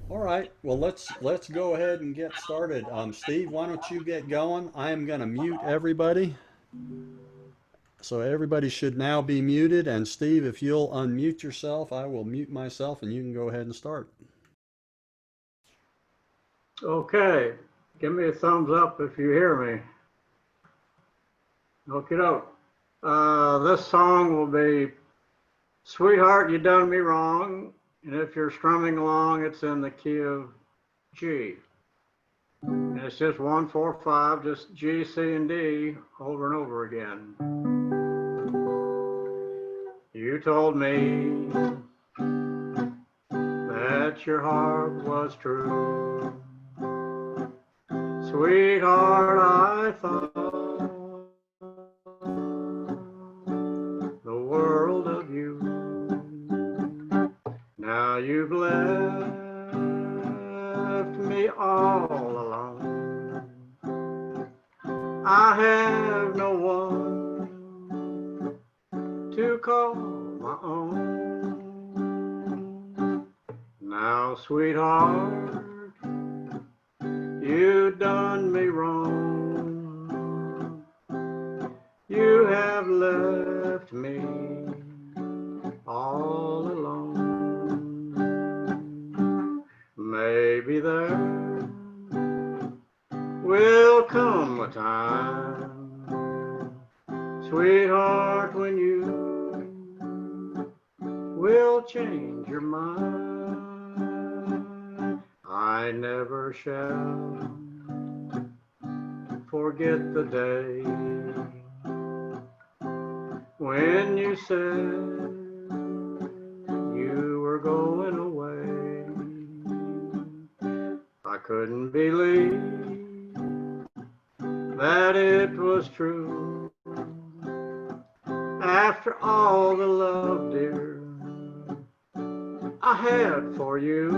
All right, well let's go ahead and get started. Steve, why don't you get going? I am going to mute everybody. So everybody should now be muted. And Steve, if you'll unmute yourself, I will mute myself and you can go ahead and start. Okay, give me a thumbs up if you hear me. Okie doke. This song will be Sweetheart, You Done Me Wrong. And if you're strumming along, it's in the key of G. And it's just 1, 4, 5, just G, C, and D over and over again. You told me that your heart was true. Sweetheart, I thought the world of you. Now you've left me all alone. I have no one to call my own. Now, sweetheart, you done me wrong. You have left me all alone. Maybe there will come a time, sweetheart, when you will change your mind. I never shall forget the day when you said you were going away. I couldn't believe that it was true. After all the love, dear, I had for you.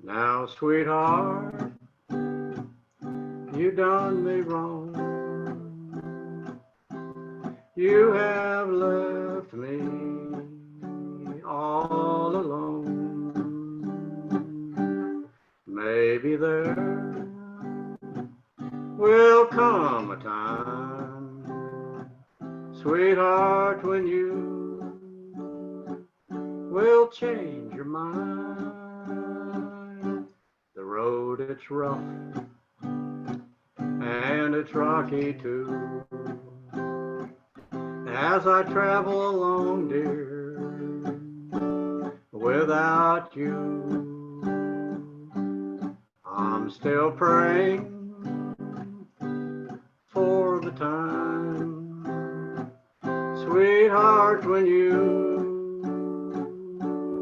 Now, sweetheart, you done me wrong. You have left me all alone. Maybe there will come a time, sweetheart, when you will change your mind. The road, it's rough and it's rocky too. As I travel along, dear, without you, I'm still praying for the time, sweetheart, when you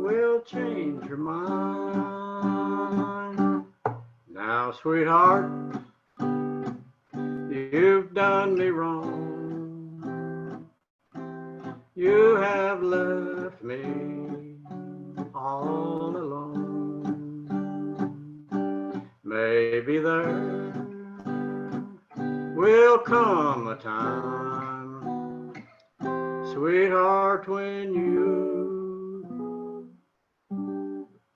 will change your mind. Now, sweetheart, you've done me wrong. You have left me all alone. Maybe there will come a time, sweetheart, when you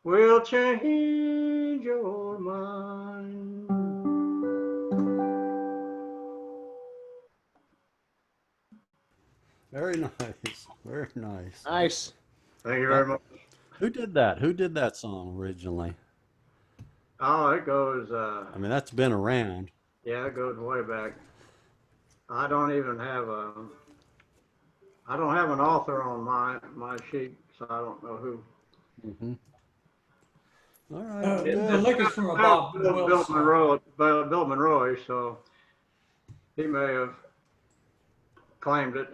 will change your mind. Very nice. Very nice. Nice. Thank you very much. Who did that? Who did that song originally? Oh, it goes, I mean, that's been around. yeah, it goes way back. I don't even have I don't have an author on my sheet, so I don't know who. Mm-hmm. All right. Well, The good. lick is from a Bob Bill Wilson. Monroe, Bill Monroe, so he may have claimed it.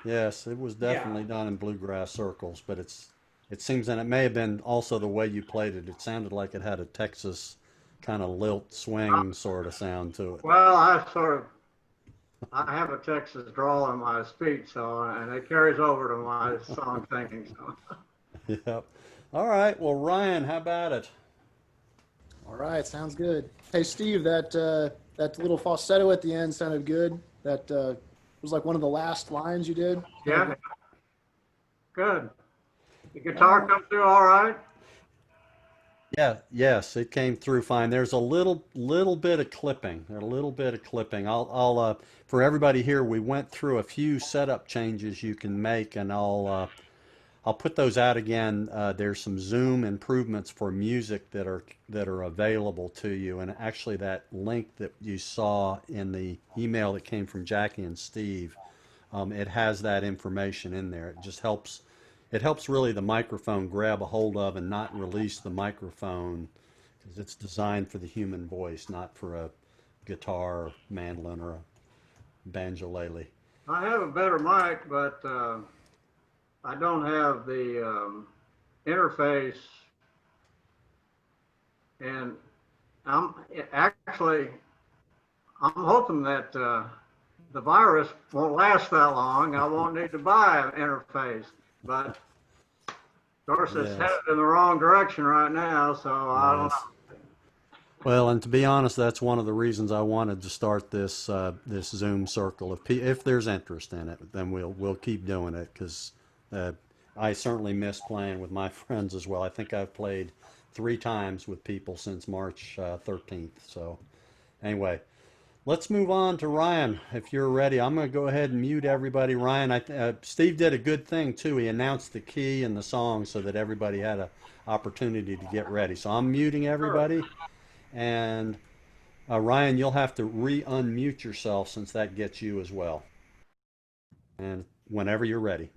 Yes, it was definitely done in bluegrass circles, but it seems, and it may have been also the way you played it. It sounded like it had a Texas kind of lilt swing sort of sound to it. Well, I have a Texas drawl in my speech, so, and it carries over to my song thinking. So. Yep. All right. Well, Ryan, how about it? All right, sounds good. Hey, Steve, that little falsetto at the end sounded good. That was like one of the last lines you did. Yeah. Good. The guitar come through all right? Yeah, yes, it came through fine. There's a little bit of clipping. A little bit of clipping. I'll for everybody here, we went through a few setup changes you can make, and I'll put those out again. There's some Zoom improvements for music that are available to you, and actually that link that you saw in the email that came from Jackie and Steve, it has that information in there. It helps really the microphone grab a hold of and not release the microphone because it's designed for the human voice, not for a guitar, or mandolin, or a banjolele. I have a better mic, but I don't have the interface, and I'm actually I'm hoping that the virus won't last that long. I won't need to buy an interface, but of course it's Yes, headed in the wrong direction right now, so I don't yes. Well, and to be honest, that's one of the reasons I wanted to start this Zoom circle. If there's interest in it, then we'll keep doing it because uh, I certainly miss playing with my friends as well. I think I've played 3 times with people since March 13th. So anyway, let's move on to Ryan. If you're ready, I'm going to go ahead and mute everybody. Ryan, Steve did a good thing too. He announced the key and the song so that everybody had an opportunity to get ready. So I'm muting know. everybody. And Ryan, you'll have to re-unmute yourself since that gets you as well. And whenever you're ready.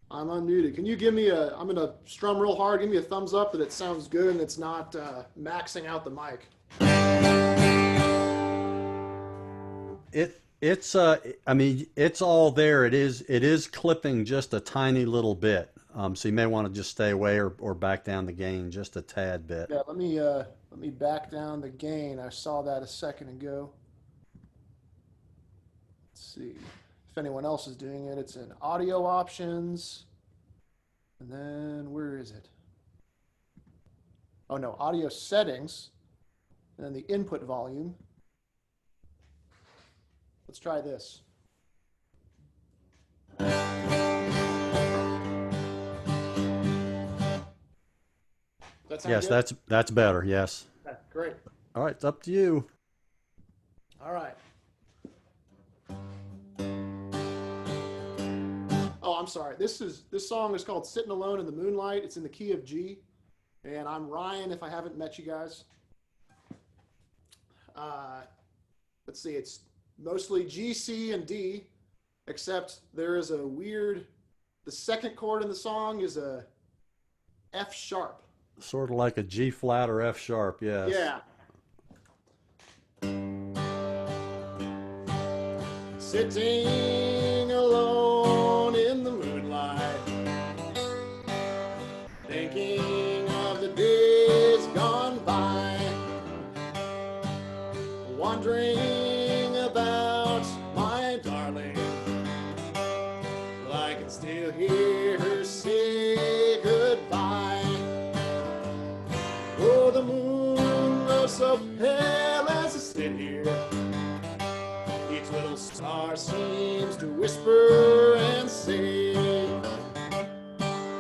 I'm unmuted. Can you give me I'm going to strum real hard. Give me a thumbs up that it sounds good and it's not maxing out the mic. I mean, it's all there. It is clipping just a tiny little bit. So you may want to just stay away or back down the gain just a tad bit. Yeah, let me back down the gain. I saw that a second ago. Let's see if anyone else is doing it. It's in audio options. And then where is it? Oh no, audio settings. And then the input volume. Let's try this. Does that sound Yes, good? that's better. Yes. Okay, great. All right, it's up to you. All right. Oh, I'm sorry. This song is called "Sitting Alone in the Moonlight." It's in the key of G, and I'm Ryan. If I haven't met you guys, let's see. It's mostly G, C, and D, except there is a weird. The second chord in the song is a F sharp. Sort of like a G flat or F sharp. Yes. Yeah. Sitting alone in the moonlight, thinking of the days gone by, wondering about my darling. Well, I can still hear her say goodbye. Oh, the moon looks so pale as I sit here. Each little star seems to whisper and say,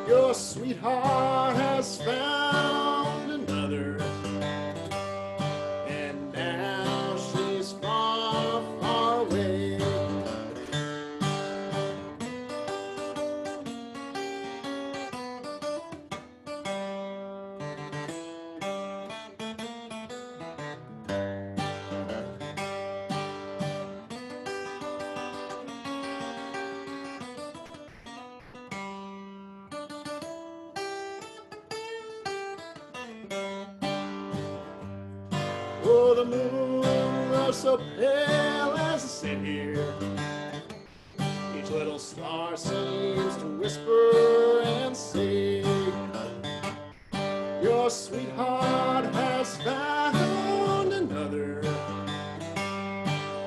your sweetheart has found another, and now she's far, far away. Oh, the moon looks so pale as I sit here. Each little star seems to whisper and say, your sweetheart has found another,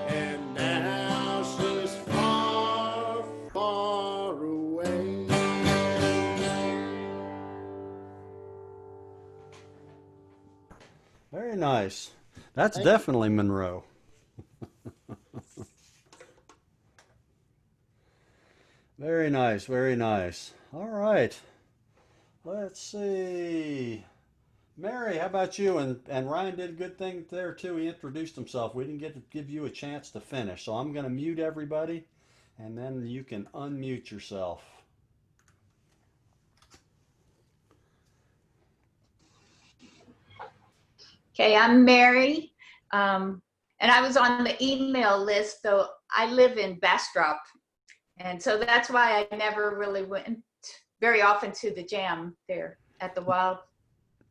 and now she's far, far away. Very nice. That's Thank you. definitely Monroe. Very nice, very nice. All right. Let's see. Mary, how about you? And Ryan did a good thing there too. He introduced himself. We didn't get to give you a chance to finish. So I'm going to mute everybody and then you can unmute yourself. Okay, I'm Mary, and I was on the email list, though I live in Bastrop, and so that's why I never really went very often to the jam there at the Wild,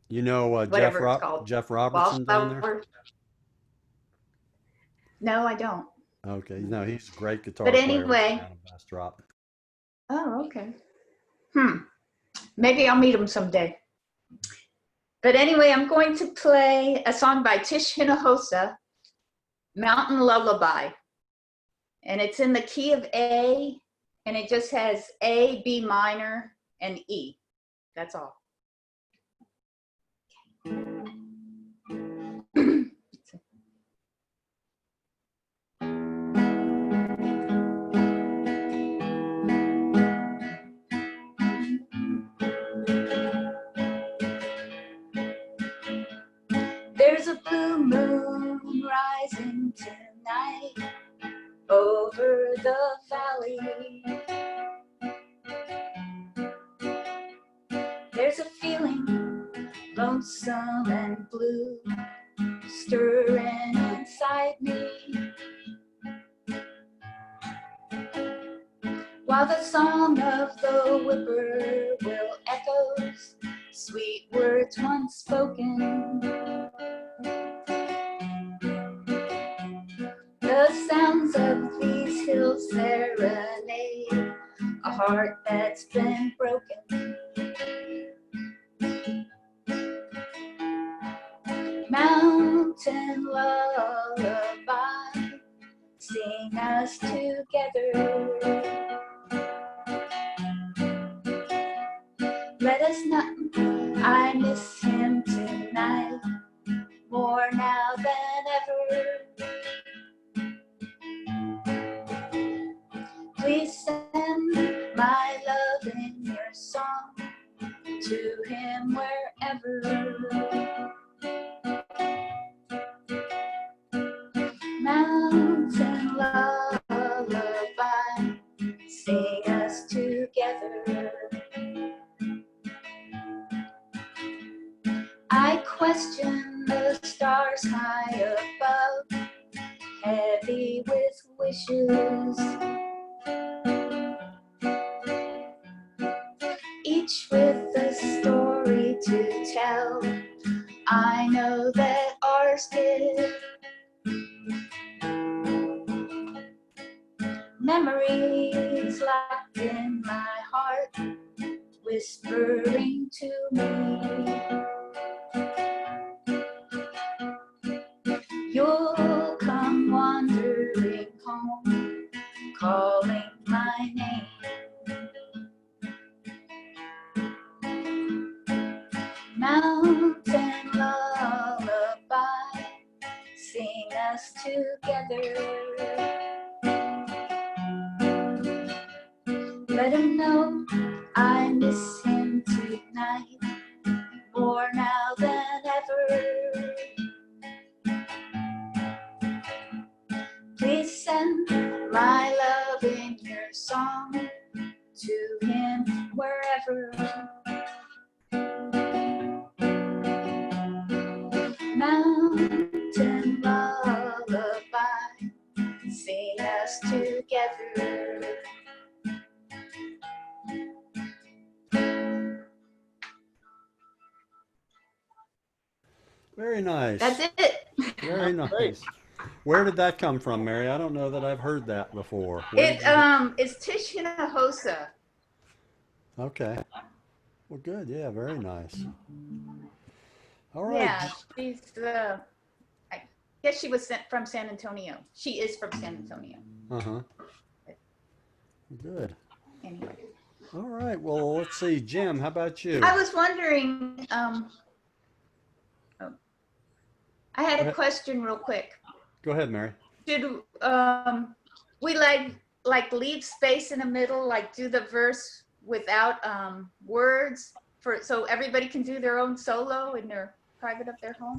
You know whatever it's called, Jeff Robertson down there? Wildflower. No, I don't. Okay, no, he's a great guitar But player anyway, down in Bastrop. oh, okay. Maybe I'll meet him someday. But anyway, I'm going to play a song by Tish Hinojosa, Mountain Lullaby. And it's in the key of A, and it just has A, B minor, and E. That's all. There's a blue moon rising tonight over the valley. There's a feeling lonesome and blue stirring inside me, while the song of the whippoorwill echoes sweet words once spoken. The sounds of these hills serenade a heart that's been broken. Mountain lullaby, sing us together. Let us not, I miss him tonight, more now than ever. Please send my love in your song to him wherever. Mountain lullaby, sing us together. I question the stars high above, heavy with wishes, each with a story to tell. I know that ours did. Memories locked in my heart, whispering to me, you'll come wandering home, calling my name. Mountain lullaby, sing us together. Let him know I miss him tonight, more now than ever. Please send my love in your song to him wherever. Mountain lullaby, sing us together. Very nice. That's it. Very nice. Great. Where did that come from, Mary? I don't know that I've heard that before. Where did It's Tish Hinojosa. Okay. Well, good. Yeah, very nice. All right. Yeah, she's I guess she was from San Antonio. She is from San Antonio. Uh-huh. Good. Anyway, All right. Well, let's see. Jim, how about you? I was wondering. I had a question real quick. Go ahead, Mary. Should we like like leave space in the middle, like do the verse without words so everybody can do their own solo in their private of their home?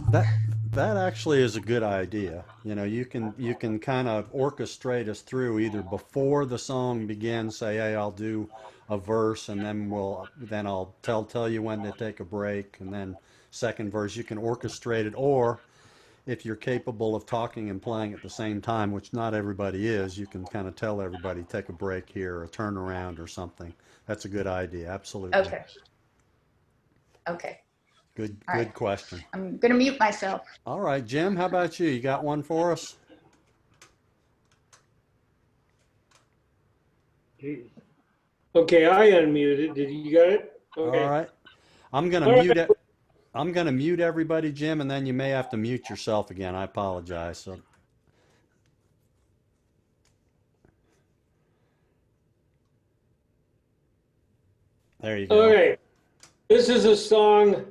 That actually is a good idea. You know, you can kind of orchestrate us through either before the song begins, say, hey, I'll do a verse and then I'll tell you when to take a break, and then second verse. You can orchestrate it, or if you're capable of talking and playing at the same time, which not everybody is, you can kind of tell everybody take a break here, a turnaround or something. That's a good idea. Absolutely. Okay. Okay. Good All right. good question. I'm gonna mute myself. All right, Jim, how about you? You got one for us? Geez. Okay, I unmuted. Did you got it? All Okay. right. I'm gonna All mute right. it. I'm gonna mute everybody, Jim, and then you may have to mute yourself again. I apologize. So there you All go. right. This is a song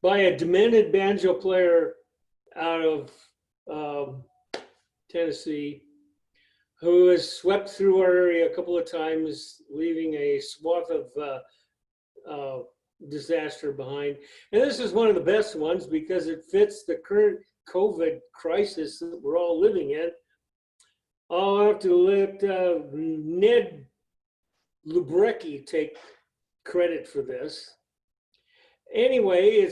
by a demented banjo player out of um, Tennessee who has swept through our area a couple of times, leaving a swath of disaster behind. And this is one of the best ones because it fits the current COVID crisis that we're all living in. I'll have to let Ned Lubrecki take credit for this. Anyway,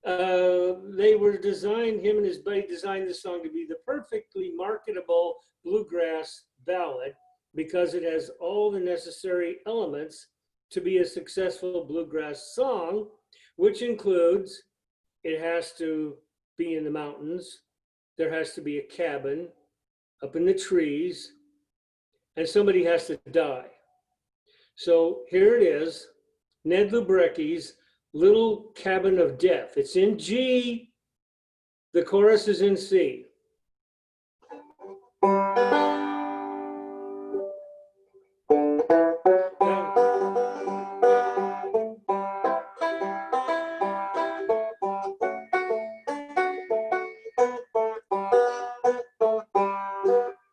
they were designed, him and his buddy designed this song to be the perfectly marketable bluegrass ballad because it has all the necessary elements to be a successful bluegrass song, which includes it has to be in the mountains, there has to be a cabin up in the trees, and somebody has to die. So here it is, Ned Lubrecki's Little Cabin of Death. It's in G, the chorus is in C.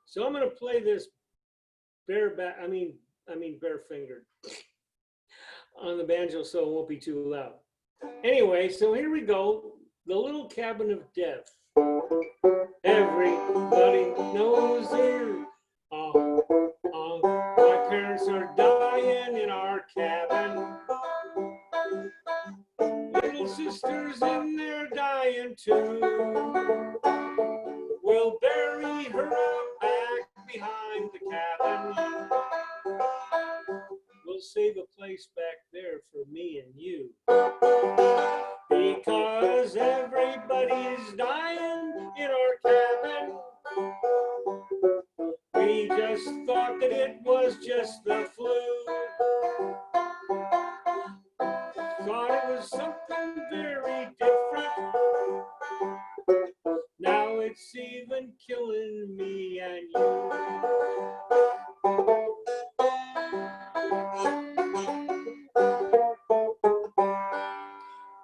So I'm going to play this bare fingered on the banjo so it won't be too loud. Anyway, so here we go. The Little Cabin of Death. Everybody knows it. My parents are dying in our cabin. Little sister's in there dying too. We'll bury her out back behind the cabin. We'll save a place back there for me and you. Because everybody's dying in our cabin. We just thought that it was just the flu. Thought it was something very different. Now it's even killing me and you.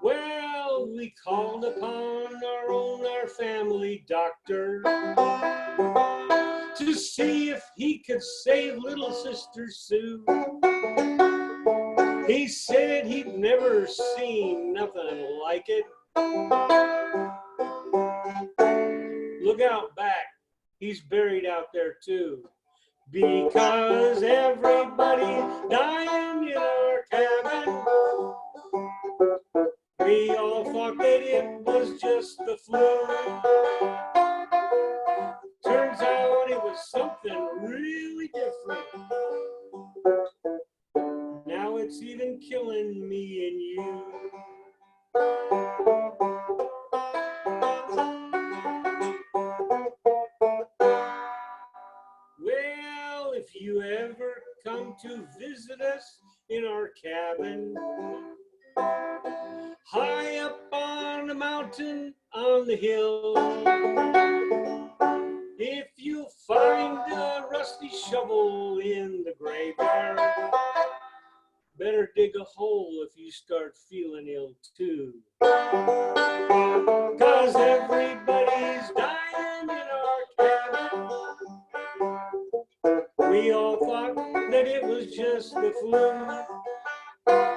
Well, we called upon our family doctor to see if he could save little Sister Sue. He said he'd never seen nothing like it. Look out back, he's buried out there too. Because everybody's dying in our cabin. We all thought that it was just the flu. Turns out it was something really different. Now it's even killing me and you. Well, if you ever come to visit us in our cabin, high up on the mountain, on the hill, if you find a rusty shovel in the graveyard, better dig a hole if you start feeling ill too. 'Cause everybody's dying in our cabin. We said it was just the flu.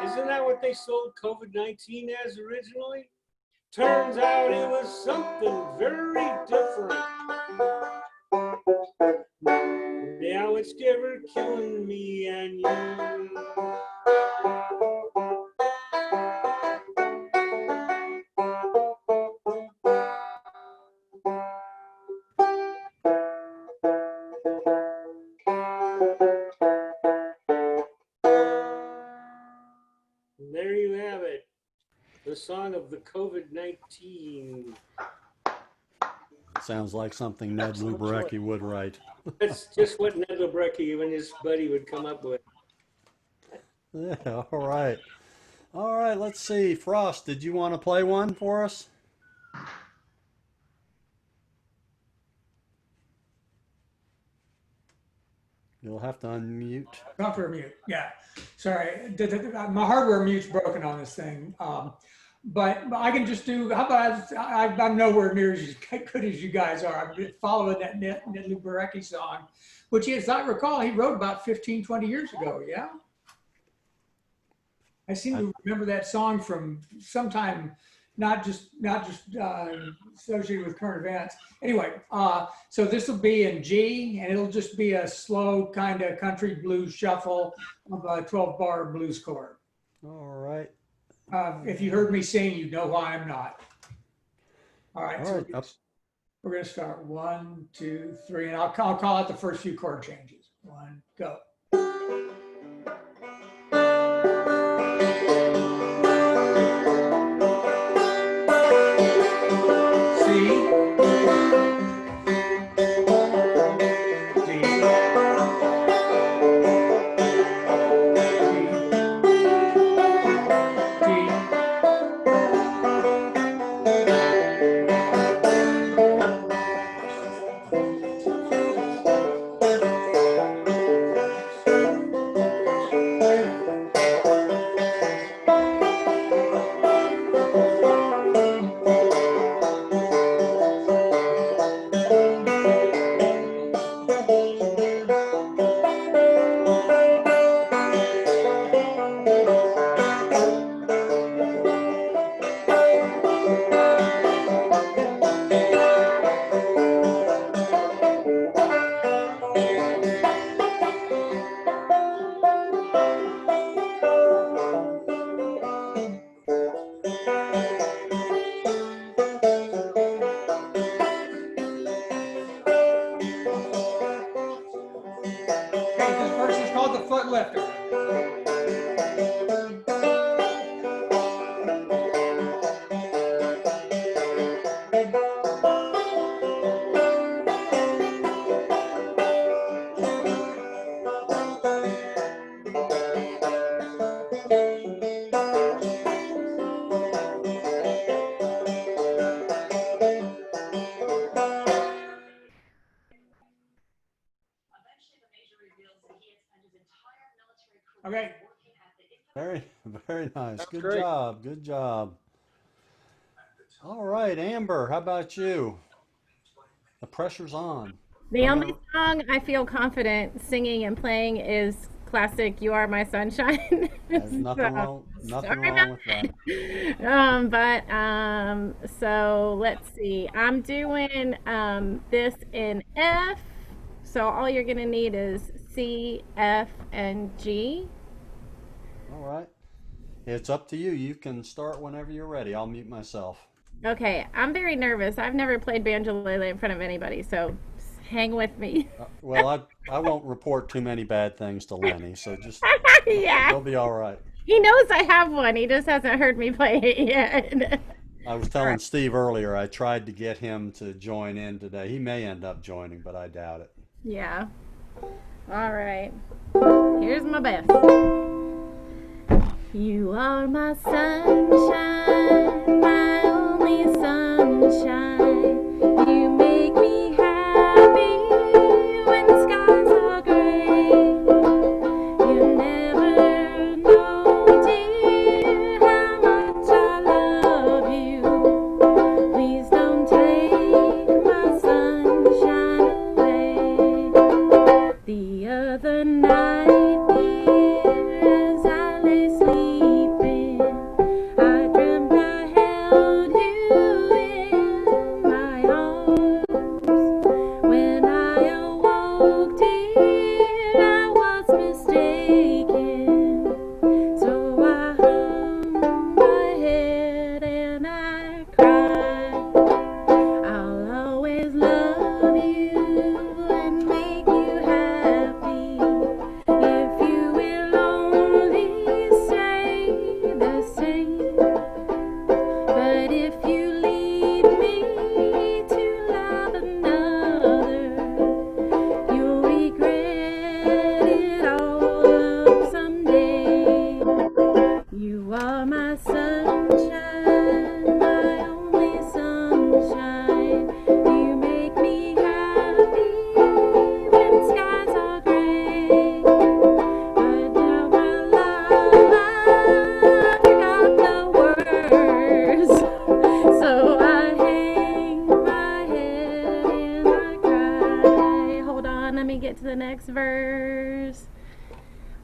Isn't that what they sold COVID-19 as originally? Turns out it was something very different. Now it's ever killing me and you. And there you have it. The song of the COVID-19. Sounds like something Ned Excellent Luberecki would write. That's just what Ned Lebrecki and his buddy would come up with. Yeah, all right. All right, let's see. Frost, did you want to play one for us? You'll have to unmute. Software mute, yeah. Sorry, my hardware mute's broken on this thing. But I can just do, how about, I'm nowhere near as good as you guys are. I've been following that Ned Luberecki song, which, as I recall, he wrote about 15, 20 years ago, yeah? I seem to remember that song from sometime, not just associated with current events. Anyway, so this will be in G, and it'll just be a slow kind of country blues shuffle of a 12-bar blues chord. All right. If you heard me sing, you know why I'm not. All right, All so right. we're gonna start 1, 2, 3, and I'll call out the first few chord changes. 1, go. Okay. Very, very nice. Good great. job. Good job. All right, Amber, how about you? The pressure's on. The I'm only song I feel confident singing and playing is classic "You Are My Sunshine." There's nothing So, wrong, nothing sorry wrong about with that. so let's see. I'm doing this in F. So all you're gonna need is C, F, and G. All right. It's up to you. You can start whenever you're ready. I'll mute myself. Okay, I'm very nervous. I've never played banjolele in front of anybody, so hang with me. Well, I won't report too many bad things to Lenny, so just Yeah, you'll be all right. he knows I have one. He just hasn't heard me play it yet. I was telling Steve earlier, I tried to get him to join in today. He may end up joining, but I doubt it. Yeah. All right. Here's my best. You are my sunshine, my only sunshine. You make me happy when the skies are gray. You never know, dear, how much I love you. Please don't take my sunshine away. The other night You are my sunshine, my only sunshine. You make me happy when skies are gray. But now my love, I forgot the words. So I hang my head and I cry. Hold on, let me get to the next verse.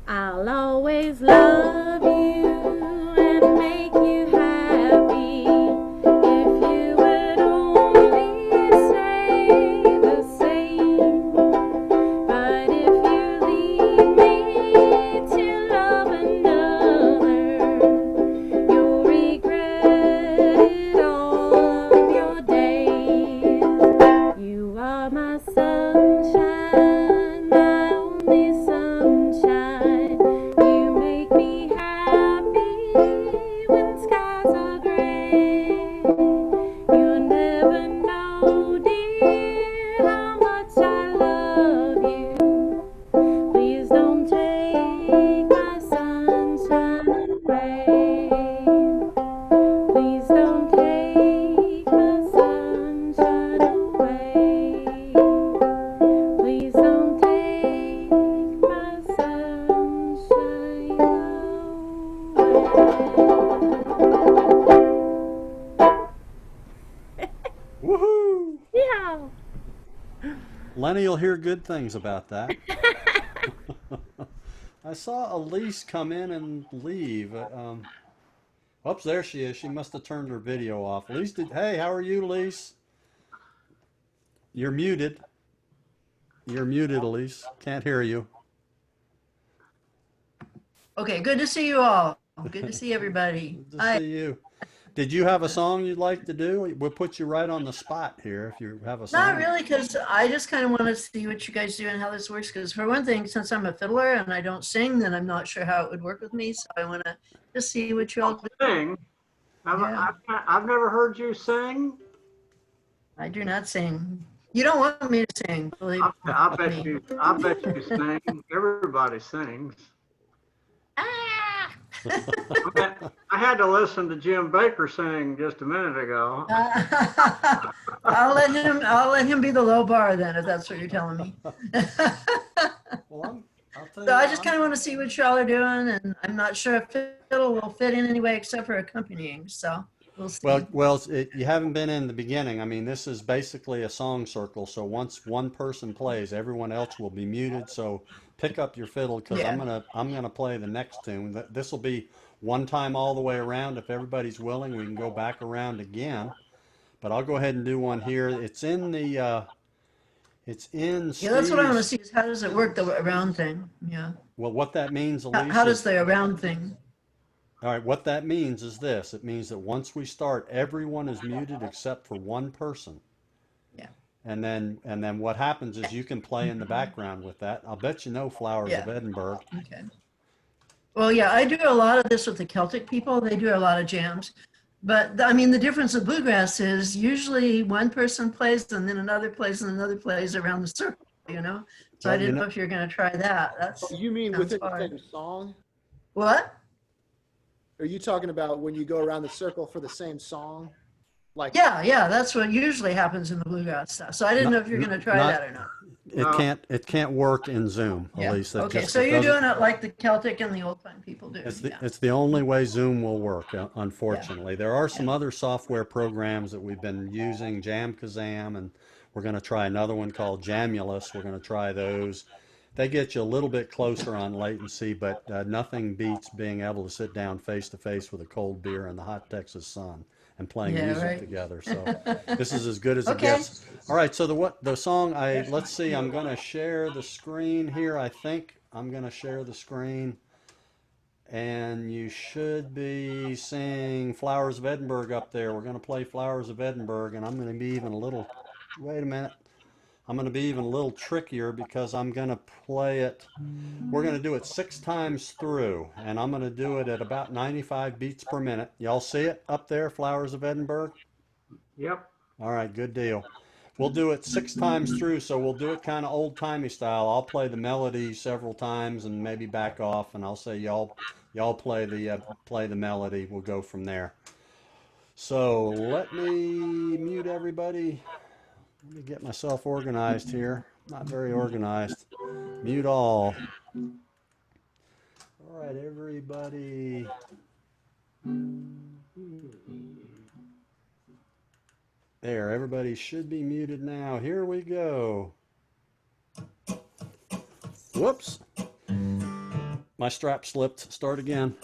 I'll always love you and make you happy if you would only say the same. But if you leave me to love another, you'll regret it all of your days. You are my sunshine, my only sunshine. You make me happy when skies are gray. You'll never know, dear, how much I love you. Please don't take my sunshine away. Please don't take my sunshine away. Please don't take my sunshine away. Woohoo! Yeah. Lenny will hear good things about that. I saw Elise come in and leave. Oops, there she is. She must have turned her video off. Elise, hey, how are you, Elise? You're muted. You're muted, Elise. Can't hear you. Okay, good to see you all. Good to see everybody. Good to see you. Did you have a song you'd like to do? We'll put you right on the spot here if you have a song. Not really, because I just kind of want to see what you guys do and how this works. Because for one thing, since I'm a fiddler and I don't sing, then I'm not sure how it would work with me. So I want to just see what you all do. Sing. I've never heard you sing. I do not sing. You don't want me to sing, believe I bet me. you. I bet you sing. Everybody sings. Ah! I had to listen to Jim Baker sing just a minute ago. I'll let him be the low bar then, if that's what you're telling me. Well, I'll tell you So I what, just kind of want to see what y'all are doing, and I'm not sure if fiddle will fit in anyway except for accompanying. So we'll see. Well, you haven't been in the beginning. I mean, this is basically a song circle. So once one person plays, everyone else will be muted. So pick up your fiddle because Yeah. I'm gonna play the next tune. This will be one time all the way around. If everybody's willing, we can go back around again. But I'll go ahead and do one here. It's in Yeah, that's what I want to Steve's. see is how does it work, the around thing? Yeah. Well, what that means, How Elise, does is the around thing? all right. What that means is this. It means that once we start, everyone is muted except for one person. Yeah. And then what happens is you can play in the background with that. I'll bet you know Flowers of Yeah. Edinburgh. Okay. Well, yeah, I do a lot of this with the Celtic people. They do a lot of jams. But I mean, the difference with bluegrass is usually one person plays and then another plays and another plays around the circle, you know? So Well, I you didn't know, know if you're going to try that. That's You mean sounds within the hard. same song? What? Are you talking about when you go around the circle for the same song? Like, Yeah, that's what usually happens in the bluegrass stuff. So I didn't know if you're going to try not that or not. it can't work in Zoom, Yeah. Elise. That Okay, just so it you're doesn't. doing it like the Celtic and the old time people do. Yeah. It's the only way Zoom will work, unfortunately. There are some other software programs that we've been using, Jamkazam, and we're going to try another one called Jamulus. We're going to try those. They get you a little bit closer on latency, but nothing beats being able to sit down face to face with a cold beer in the hot Texas sun and playing Yeah, music right. together. So this is as good as it Okay. gets. All right, so the song let's see. I'm going to share the screen here. I think I'm going to share the screen. And you should be seeing Flowers of Edinburgh up there. We're going to play Flowers of Edinburgh, and I'm going to be even a little, wait a minute. I'm going to be even a little trickier because I'm going to play it. We're going to do it 6 times through, and I'm going to do it at about 95 beats per minute. Y'all see it up there, Flowers of Edinburgh? Yep. All right, good deal. We'll do it 6 times through, so we'll do it kind of old-timey style. I'll play the melody several times and maybe back off, and I'll say y'all Y'all play the melody. We'll go from there. So let me mute everybody. Let me get myself organized here. Not very organized. Mute all. All right, everybody. There, everybody should be muted now. Here we go. Whoops. My strap slipped. Start again.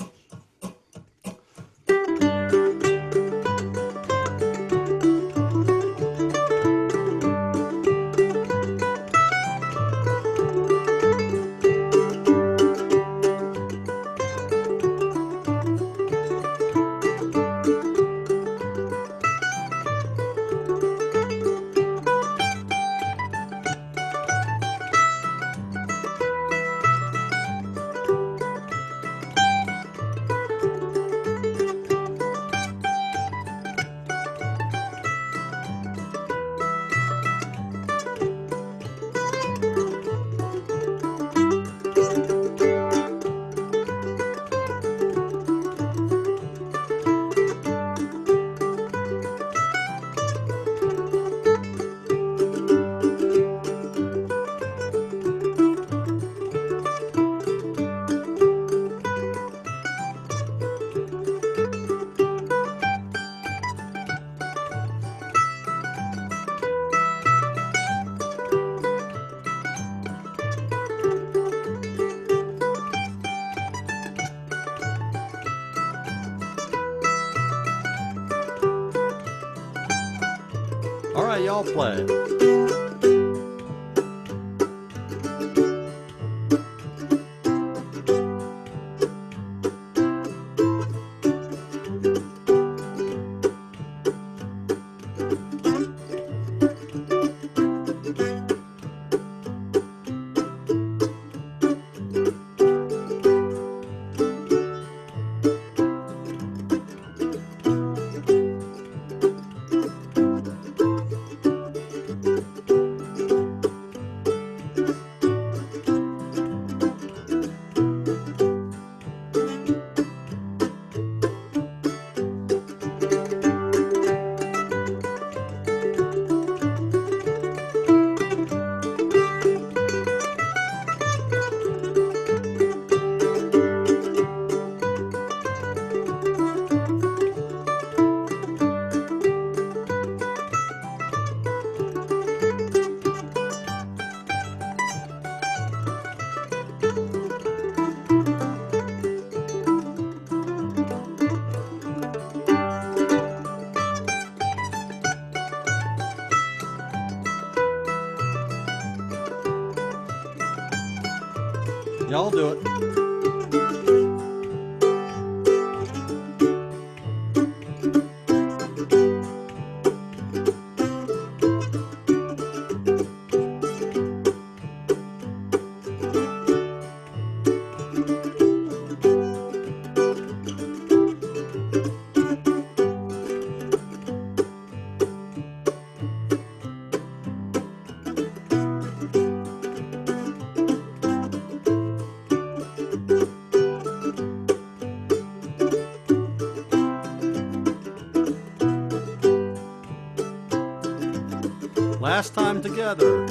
All right, y'all play. Y'all do it. Last time together.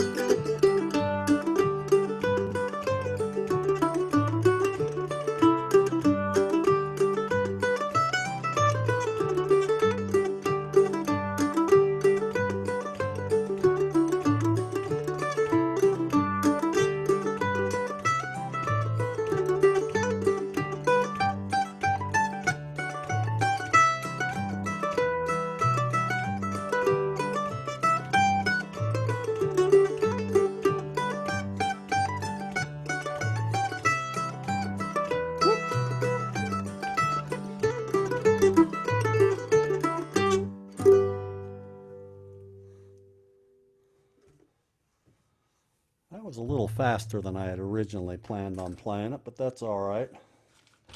That was a little faster than I had originally planned on playing it, but that's all right.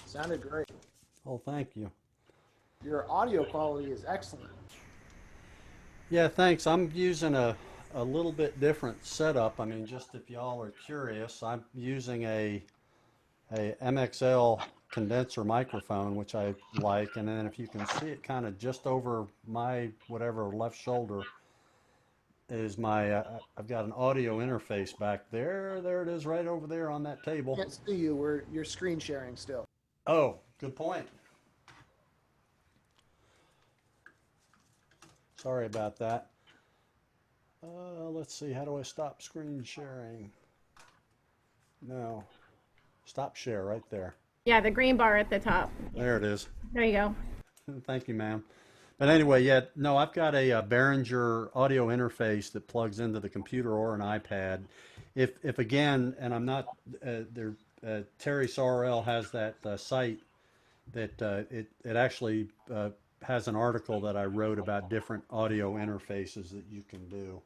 Sounded great. Oh, thank you. Your audio quality is excellent. Yeah, thanks. I'm using a little bit different setup. I mean, just if y'all are curious, I'm using a MXL condenser microphone, which I like. And then if you can see it kind of just over my whatever left shoulder is my, I've got an audio interface back there. There it is right over there on that table. Can't see you. You're screen sharing still. Oh, good point. Sorry about that. Let's see, how do I stop screen sharing? No, stop share right there. Yeah, the green bar at the top. There it is. There you go. Thank you, ma'am. But anyway, yeah, no, I've got a, Behringer audio interface that plugs into the computer or an iPad. If again, and I'm not, there, Terry Sorrell has that site that it actually has an article that I wrote about different audio interfaces that you can do.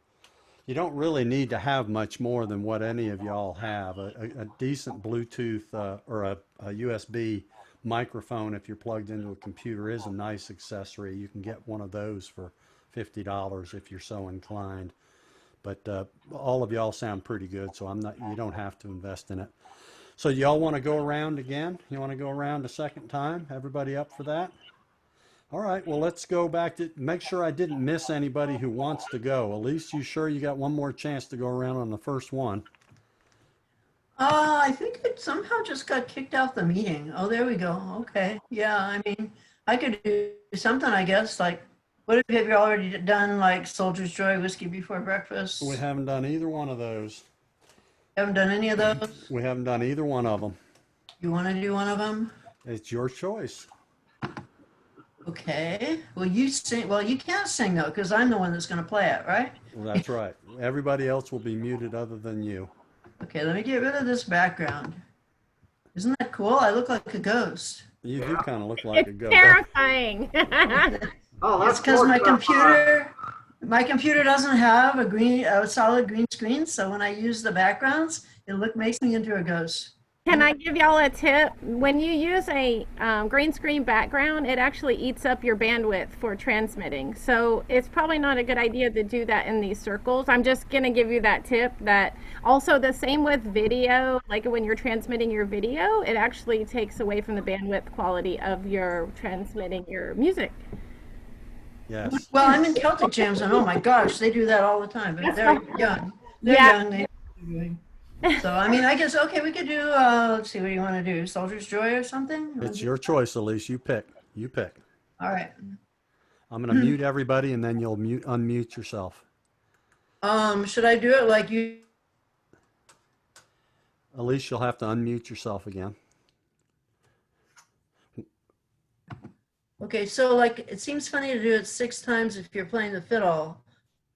You don't really need to have much more than what any of y'all have. A decent Bluetooth or a USB microphone, if you're plugged into a computer, is a nice accessory. You can get one of those for $50 if you're so inclined. But all of y'all sound pretty good, so you don't have to invest in it. So y'all want to go around again? You want to go around a second time? Everybody up for that? All right, well, let's go back to make sure I didn't miss anybody who wants to go. Elise, you sure you got one more chance to go around on the first one? I think it somehow just got kicked out the meeting. Oh, there we go. Okay. Yeah, I mean, I could do something, I guess, like, what have you already done, like Soldier's Joy, Whiskey Before Breakfast? We haven't done either one of those. Haven't done any of those? We haven't done either one of them. You want to do one of them? It's your choice. Okay. Well, you sing. Well, you can't sing though, because I'm the one that's going to play it, right? Well, that's right. Everybody else will be muted other than you. Okay, let me get rid of this background. Isn't that cool? I look like a ghost. You do kind of look like a It's ghost. terrifying. Oh, It's that's because my close enough. computer doesn't have a solid green screen, so when I use the backgrounds, makes me into a ghost. Can I give y'all a tip? When you use a green screen background, it actually eats up your bandwidth for transmitting. So it's probably not a good idea to do that in these circles. I'm just going to give you that tip. That also the same with video, like when you're transmitting your video, it actually takes away from the bandwidth quality of your transmitting your music. Yes. Well, I'm in Celtic jams, and oh my gosh, they do that all the time. But they're young. They're Yeah. young. They know what they're doing. So I mean, I guess okay, we could do. Let's see, what do you want to do? Soldier's Joy or something? It's your choice, Elise. You pick. You pick. All right. I'm going to mute everybody, and then you'll unmute yourself. Should I do it like you? Elise, you'll have to unmute yourself again. Okay, so like it seems funny to do it 6 times if you're playing the fiddle.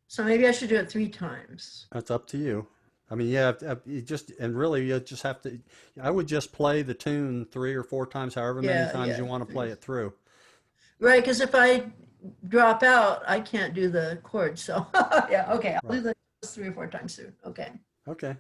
So maybe I should do it 3 times. That's up to you. I mean, yeah, you just have to. I would just play the tune 3 or 4 times, however many times you want to play it through. Right, because if I drop out, I can't do the chords. So yeah, okay, I'll do those 3 or 4 times through. Okay. Okay.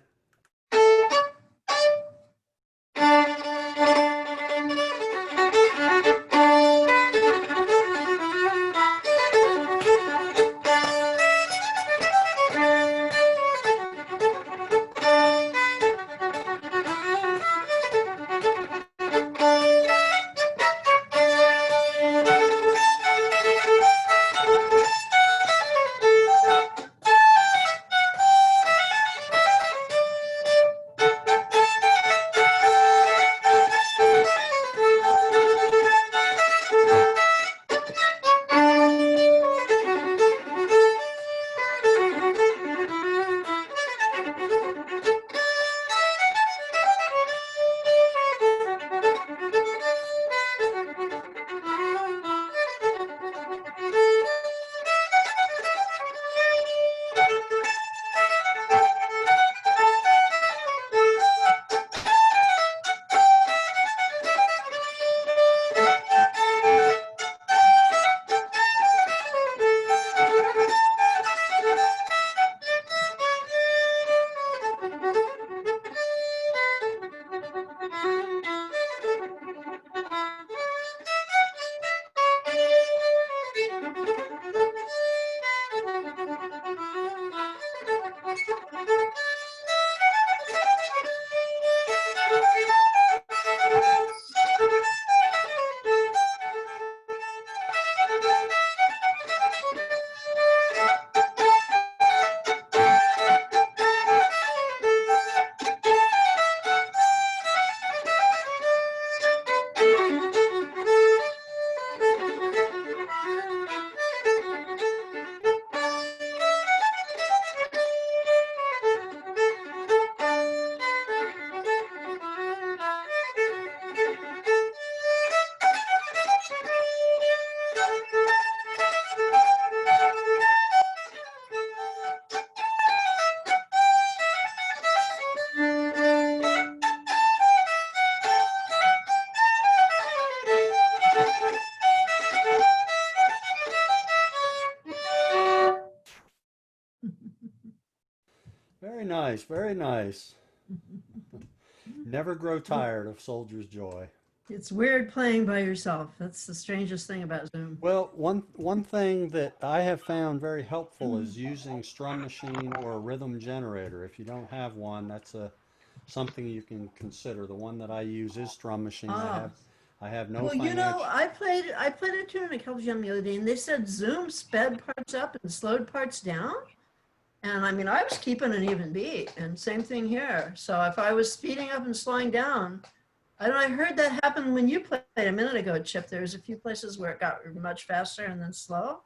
Very nice, very nice. Never grow tired of Soldier's Joy. It's weird playing by yourself. That's the strangest thing about Zoom. Well, one thing that I have found very helpful is using Strum Machine or a rhythm generator. If you don't have one, that's something you can consider. The one that I use is Strum Machine. Ah. I have no Well, you know, financial. I played a tune in a Celtic Jam the other day, and they said Zoom sped parts up and slowed parts down. And I mean, I was keeping an even beat, and same thing here. So if I was speeding up and slowing down, I don't know, I heard that happen when you played a minute ago, Chip. There was a few places where it got much faster and then slow.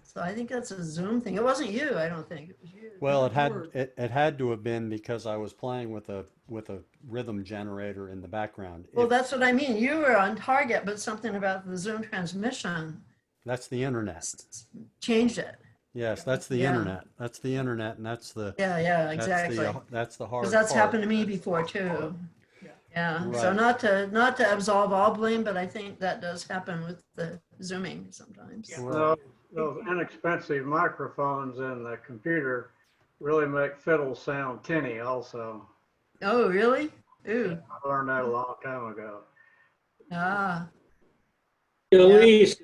So I think that's a Zoom thing. It wasn't you, I don't think. It was you. Well, it had to have been because I was playing with a rhythm generator in the background. Well, If that's what I mean. You were on target, but something about the Zoom transmission that's the internet. changed it. Yes, that's the Yeah. internet. That's the internet, and that's the Yeah, exactly. that's the hard Because that's part. happened to me before too. Yeah, so Right. not to absolve all blame, but I think that does happen with the Zooming sometimes. Yeah. Right. Those inexpensive microphones in the computer really make fiddles sound tinny also. Oh, really? Ooh, I learned that a long time ago. ah, Elise,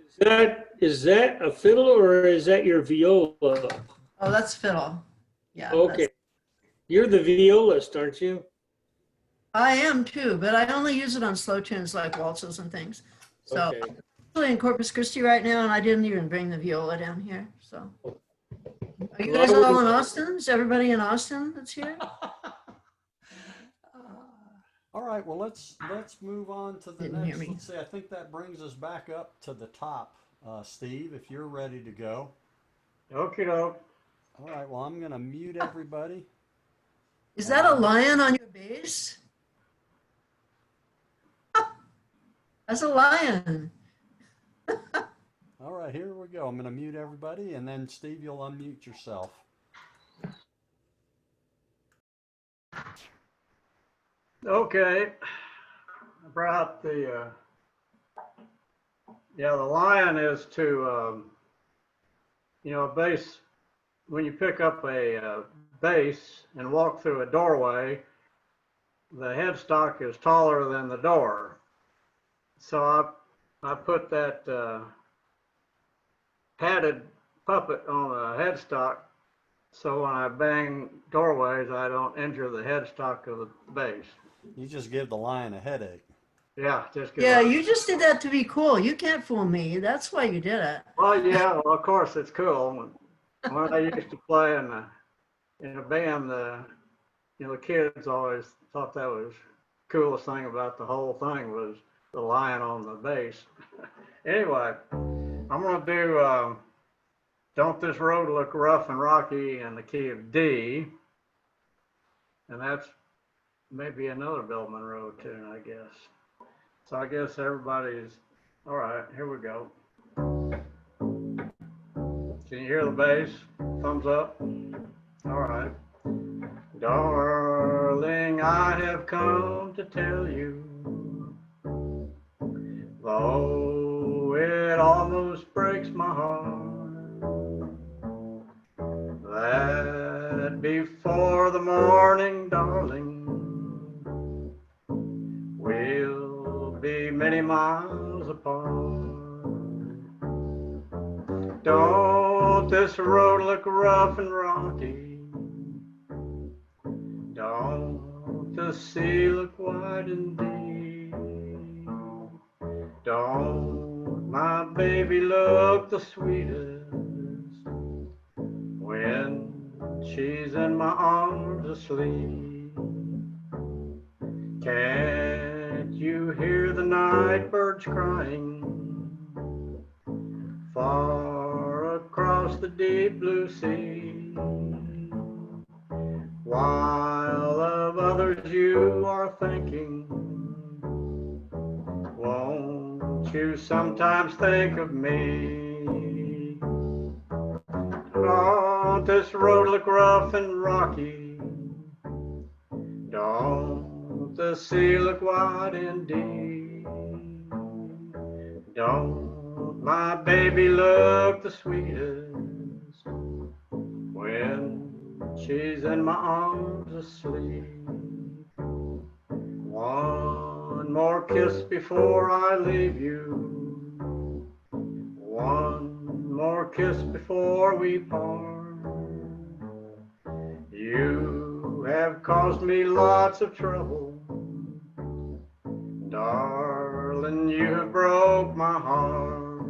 is that a fiddle or is that your viola? oh, that's fiddle. Yeah. Okay. You're the violist, aren't you? I am too, but I only use it on slow tunes like waltzes and things. So Okay. I'm actually in Corpus Christi right now, and I didn't even bring the viola down here. So, are you guys all in Austin? Is everybody in Austin that's here? All right, well let's move on to the Didn't hear next. me. Let's see. I think that brings us back up to the top, Steve. If you're ready to go. Okie doke. All right. Well, I'm gonna mute everybody. Is that a lion on your bass? That's a lion. All right, here we go. I'm gonna mute everybody, and then Steve, you'll unmute yourself. Okay. About the lion is to a bass. When you pick up a bass and walk through a doorway, the headstock is taller than the door. So I put that padded puppet on a headstock, so when I bang doorways, I don't injure the headstock of the bass. You just give the lion a headache. Yeah, just get Yeah, you just did that to be cool. You can't fool me. That's why you did it. Well, yeah, well, of course it's cool. When I used to play in a band, the kids always thought that was the coolest thing about the whole thing was the lion on the bass. Anyway, I'm gonna do "Don't This Road Look Rough and Rocky" in the key of D, and that's maybe another Bill Monroe tune, I guess. So I guess everybody's all right. Here we go. Can you hear the bass? Thumbs up. All right. Darling, I have come to tell you, though it almost breaks my heart, that before the morning, darling, we'll be many miles apart. Don't this road look rough and rocky? Don't the sea look wide and deep? Don't my baby look the sweetest when she's in my arms asleep? Can't you hear the night birds crying far across the deep blue sea? While of others you are thinking, won't you sometimes think of me? Don't this road look rough and rocky? Don't the sea look wide and deep? Don't my baby look the sweetest when she's in my arms asleep. One more kiss before I leave you. One more kiss before we part. You have caused me lots of trouble. Darling, you have broke my heart.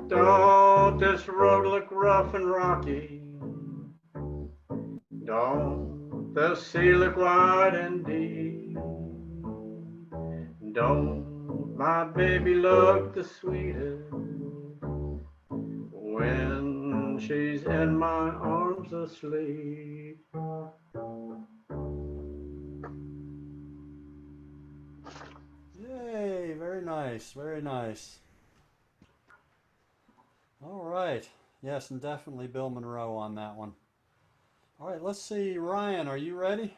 Don't this road look rough and rocky? Don't the sea look wide and deep? Don't my baby look the sweetest when she's in my arms asleep? Yay, very nice, very nice. All right. Yes, and definitely Bill Monroe on that one. All right, let's see. Ryan, are you ready?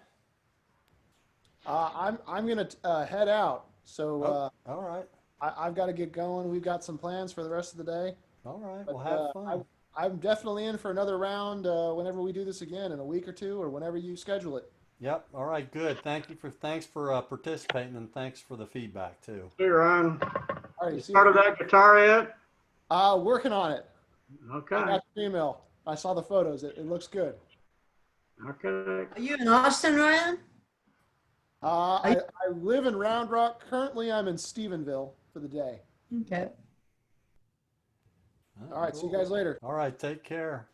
I'm gonna head out. So All right. I've got to get going. We've got some plans for the rest of the day. All right. But Well, have fun. I'm definitely in for another round whenever we do this again in a week or two, or whenever you schedule it. Yep. All right. Good. Thanks for participating, and thanks for the feedback too. Hey, Ron. All You right, see started you. that guitar yet? Working on it. I Okay. got your email. I saw the photos. It looks good. Okay. Are you in Austin, Ryan? I live in Round Rock. Currently, I'm in Stephenville for the day. Okay. All right, see you Cool. guys later. All right. Take care.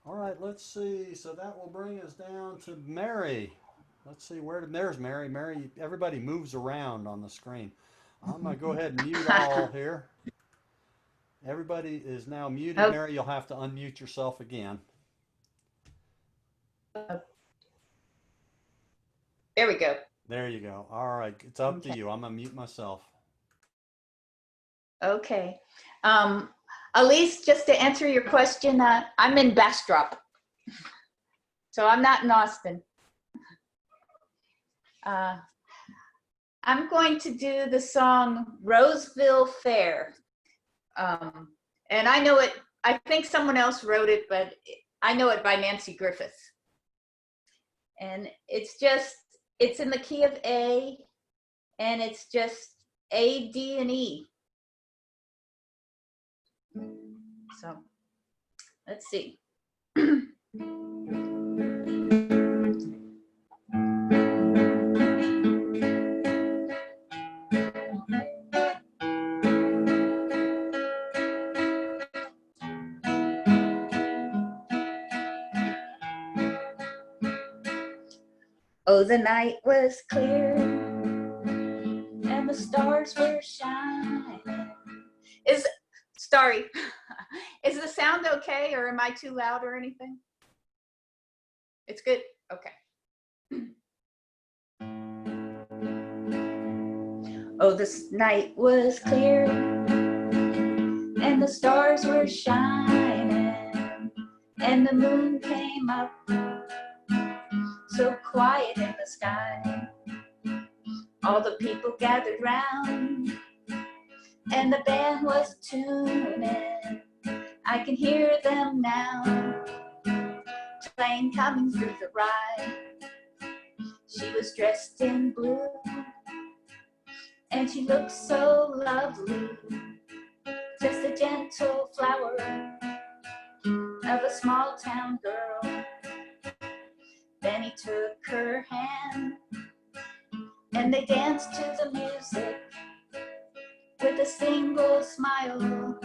All right. Let's see. So that will bring us down to Mary. Let's see there's Mary. Mary, everybody moves around on the screen. I'm gonna go ahead and mute all here. Everybody is now muted. Oh. Mary, you'll have to unmute yourself again. There we go. There you go. All right. It's up to you. I'm gonna mute myself. Okay. Elise, just to answer your question, I'm in Bastrop. So I'm not in Austin. I'm going to do the song Roseville Fair. And I know it, I think someone else wrote it, but I know it by Nancy Griffith. And it's in the key of A, and it's just A, D, and E. So let's see. Oh, the night was clear and the stars were shining. Sorry, is the sound okay, or am I too loud or anything? It's good? Okay. Oh, this night was clear and the stars were shining and the moon came up so quiet in the sky. All the people gathered round and the band was tuning. I can hear them now, train coming through the ride. She was dressed in blue and she looked so lovely, just a gentle flower of a small town girl. Then he took her hand and they danced to the music with a single smile.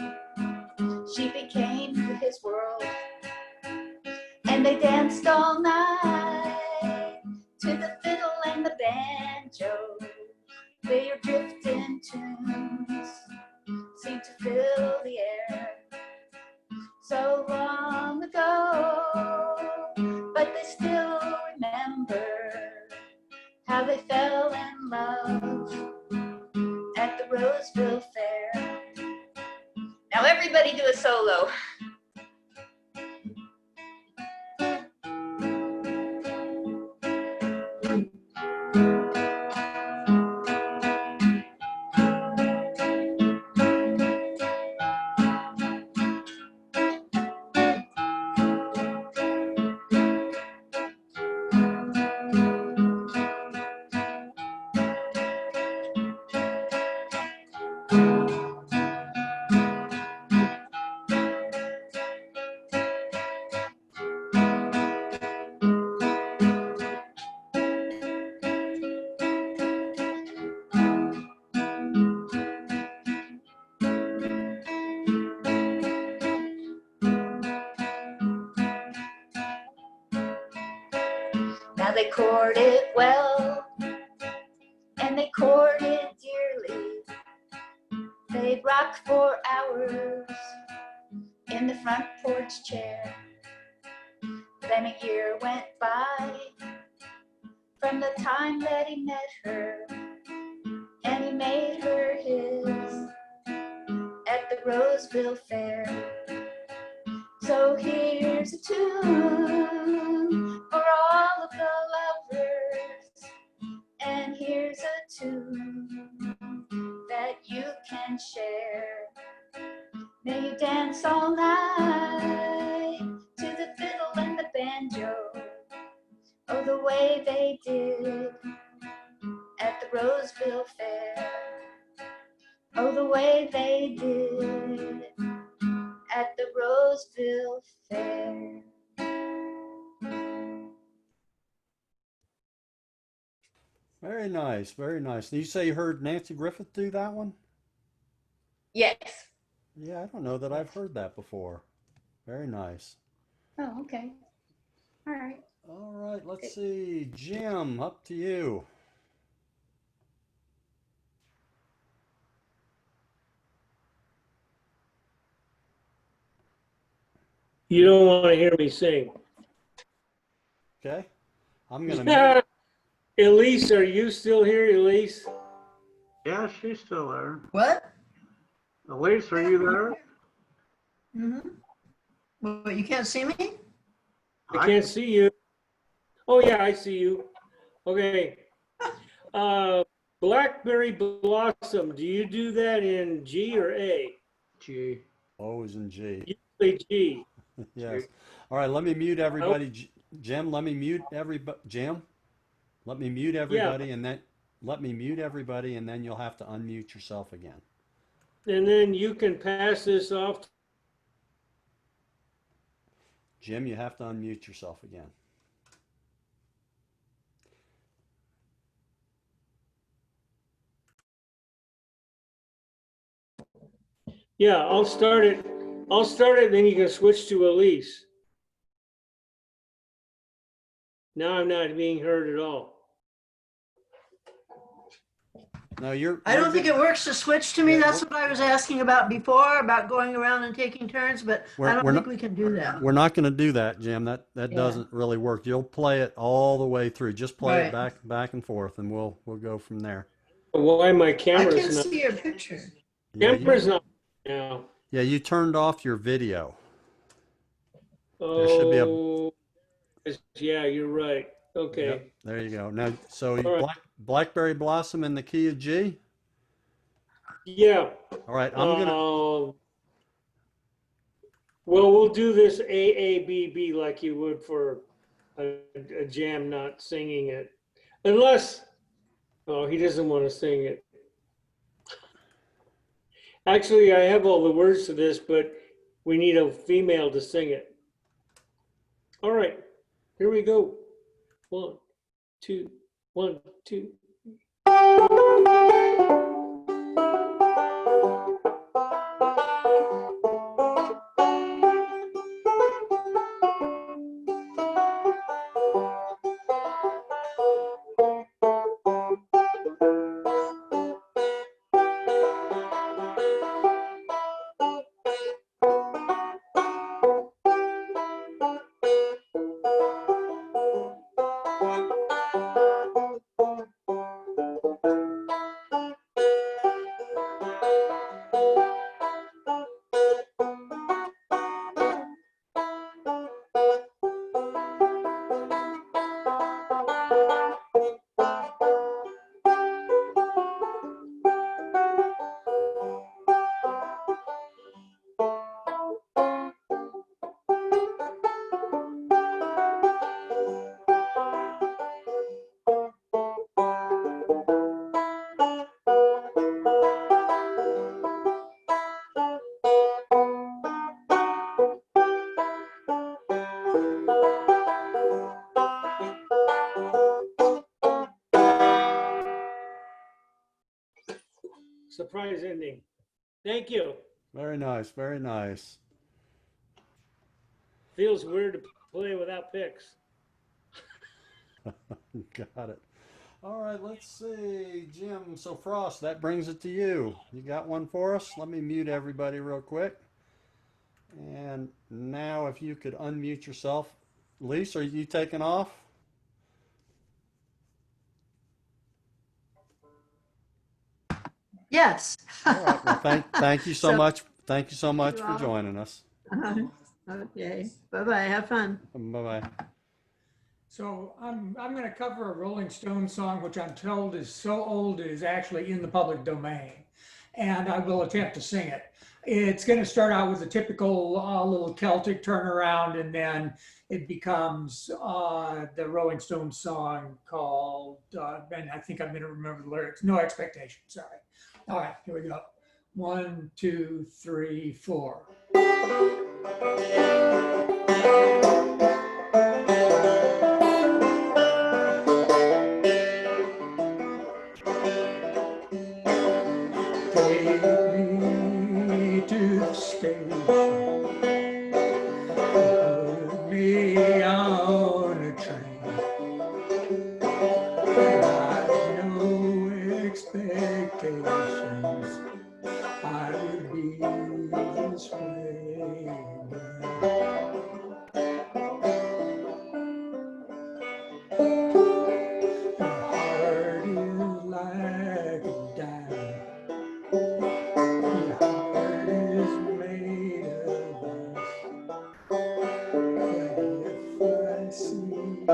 She became his world and they danced all night to the fiddle and the banjo. Their drifting tunes seemed to fill the air so long ago, but they still remember how they fell in love at the Roseville Fair. Now everybody do a solo. Now they courted well, and they courted dearly. They'd rock for hours in the front porch chair. Then a year went by from the time that he met her, and he made her his at the Roseville Fair. So here's a tune for all of the lovers, and here's a tune that you can share. May you dance all night to the fiddle and the banjo, oh, the way they did at the Roseville Fair. Oh, the way they did at the Roseville Fair. Very nice, very nice. You say you heard Nancy Griffith do that one? Yes. Yeah, I don't know that I've heard that before. Very nice. Oh, okay. All right. All right, let's see. Jim, up to you. You don't want to hear me sing. Okay. I'm gonna mute. Elise, are you still here, Elise? Yeah, she's still there. What? Elise, are you there? Mm-hmm. Well, you can't see me? I can't see you. Oh yeah, I see you. Okay. Blackberry Blossom, do you do that in G or A? G. O's and G. Usually G. Yes. All right, let me mute everybody. Jim, let me mute everybody. Jim, let me mute everybody, and then let me mute everybody, and then you'll have to unmute yourself again. And then you can pass this off. Jim, you have to unmute yourself again. Yeah, I'll start it. I'll start it, then you can switch to Elise. Now I'm not being heard at all. No, I don't think it works to switch to me. Yeah, That's what I was asking about before, about going around and taking turns, but I don't think we can do that. We're not going to do that, Jim. That Yeah. doesn't really work. You'll play it all the way through. Just play it Right. back and forth, and we'll go from there. Why my I camera's can't not? see your picture. Yeah, Camera's not now. yeah, you turned off your video. There should be a. Oh, yeah, you're right. Okay. Yep, there you go. Now, so you All right. Blackberry Blossom in the key of G. Yeah. All right, I'm gonna. Well, we'll do this AABB like you would for a jam, not singing it. Unless, oh, he doesn't want to sing it. Actually, I have all the words to this, but we need a female to sing it. All right, here we go. 1, 2, 1, 2. Surprise ending. Thank you. Very nice, very nice. Feels weird to play without picks. Got it. All right, let's see, Jim. So Frost, that brings it to you. You got one for us? Let me mute everybody real quick. And now if you could unmute yourself. Lise, are you taking off? Yes. All right. Well, thank you so So, much. Thank you so much you for all. joining us. Okay. Bye-bye. Have fun. Bye-bye. So I'm going to cover a Rolling Stones song, which I'm told is so old it is actually in the public domain, and I will attempt to sing it. It's going to start out with a typical little Celtic turnaround, and then it becomes the Rolling Stones song called, and I think I'm going to remember the lyrics. No Expectation. Sorry. All right, here we go. 1, 2, 3, 4. Take me to the station, put me on a train. I've no expectations, I would be this way again. My heart is like a diamond, your heart is made of ice. But if I see you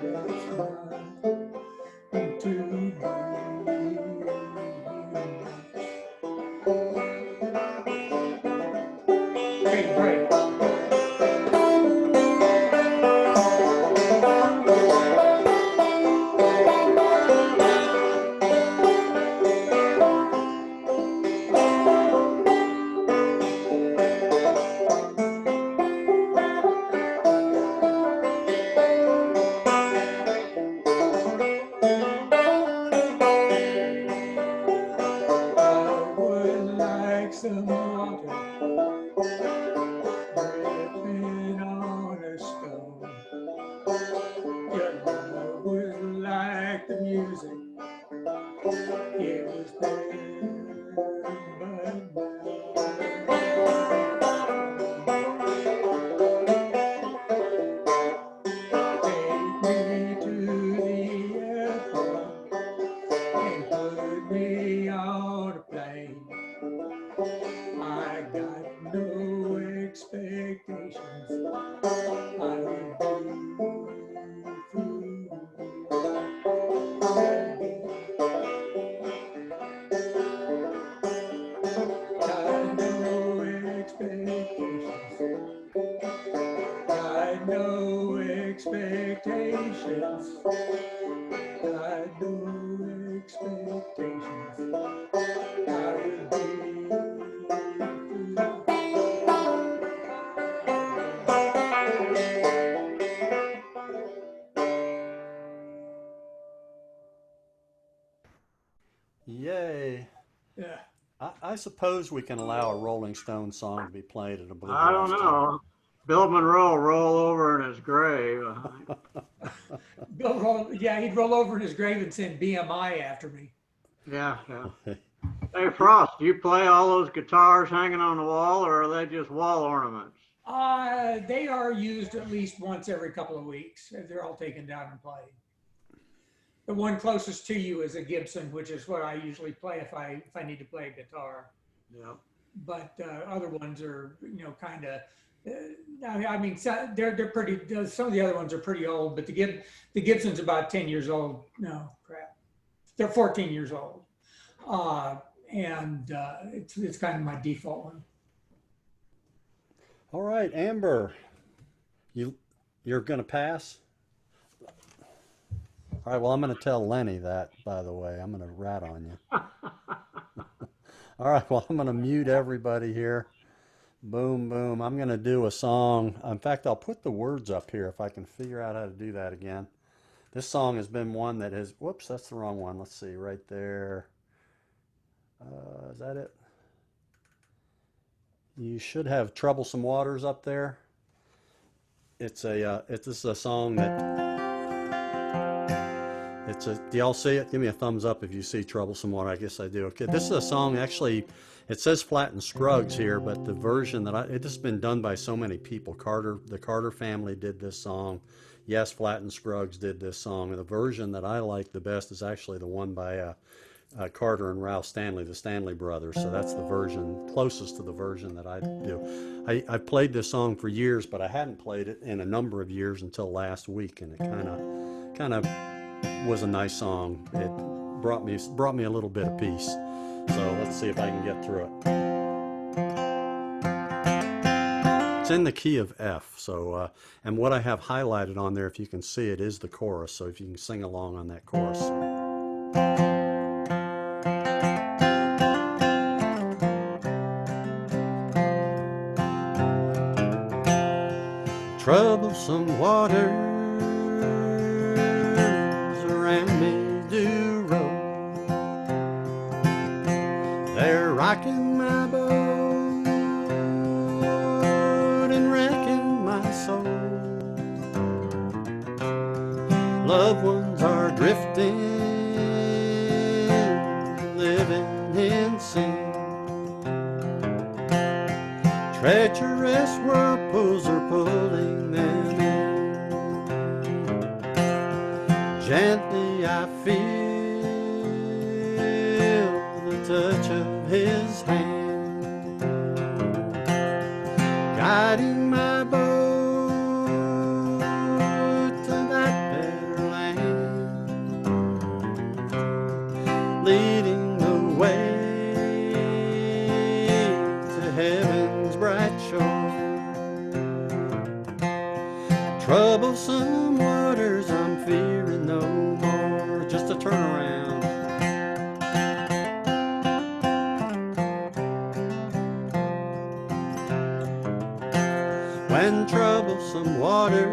that's mine to be. Okay, great. I would like some water dripping on a stone. Your love was like the music, it was there, but take me to the airport and put me on a plane. I got no expectations, I would be through. Got no expectations, got no expectations, got no expectations, I would be Yay. yeah. I suppose we can allow a Rolling Stone song to be played at a I don't bluegrass jam. know. Bill Monroe roll over in his grave. Yeah, he'd roll over in his grave and send BMI after me. Yeah, yeah. Hey, Frost, do you play all those guitars hanging on the wall, or are they just wall ornaments? They are used at least once every couple of weeks. They're all taken down and played. The one closest to you is a Gibson, which is what I usually play if I need to play a guitar. Yeah. But other ones are, kind of. I mean, they're pretty. Some of the other ones are pretty old, but the Gibson's about 10 years old. No, crap, they're 14 years old, and it's kind of my default one. All right, Amber, you're going to pass? All right, well, I'm going to tell Lenny that, by the way. I'm going to rat on you. All right, well, I'm going to mute everybody here. Boom, boom. I'm going to do a song. In fact, I'll put the words up here if I can figure out how to do that again. This song has been one that has, whoops, that's the wrong one. Let's see, right there. Is that it? You should have Troublesome Waters up there. this is a song that do y'all see it? Give me a thumbs up if you see Troublesome Water. I guess I do. Okay, this is a song actually. It says Flatt and Scruggs here, but the version that it has been done by so many people. The Carter family did this song. Yes, Flatt and Scruggs did this song. And the version that I like the best is actually the one by Carter and Ralph Stanley, the Stanley brothers. So that's the version closest to the version that I do. I've played this song for years, but I hadn't played it in a number of years until last week, and it kind of was a nice song. It brought me a little bit of peace. So let's see if I can get through it. It's in the key of F. So and what I have highlighted on there, if you can see it, is the chorus. So if you can sing along on that chorus. Troublesome waters around me do roll. They're rocking my boat and wrecking my soul. Loved ones are drifting, living in sin. Treacherous whirlpools are pulling them in. Gently I feel the touch of his hand, guiding my boat to that better land, leading the way to heaven's bright shore. Troublesome waters I'm fearing no more. Just a turnaround. When troublesome waters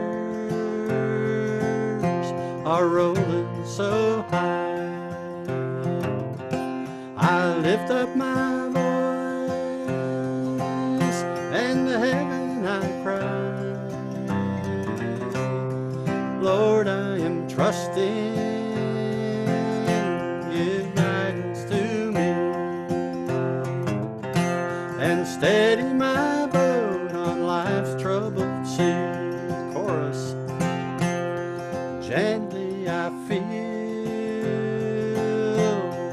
are rolling so high, I lift up my voice and to heaven I cry. Lord, I am trusting, give guidance to me, and steady my boat on life's troubled sea. Chorus. Gently I feel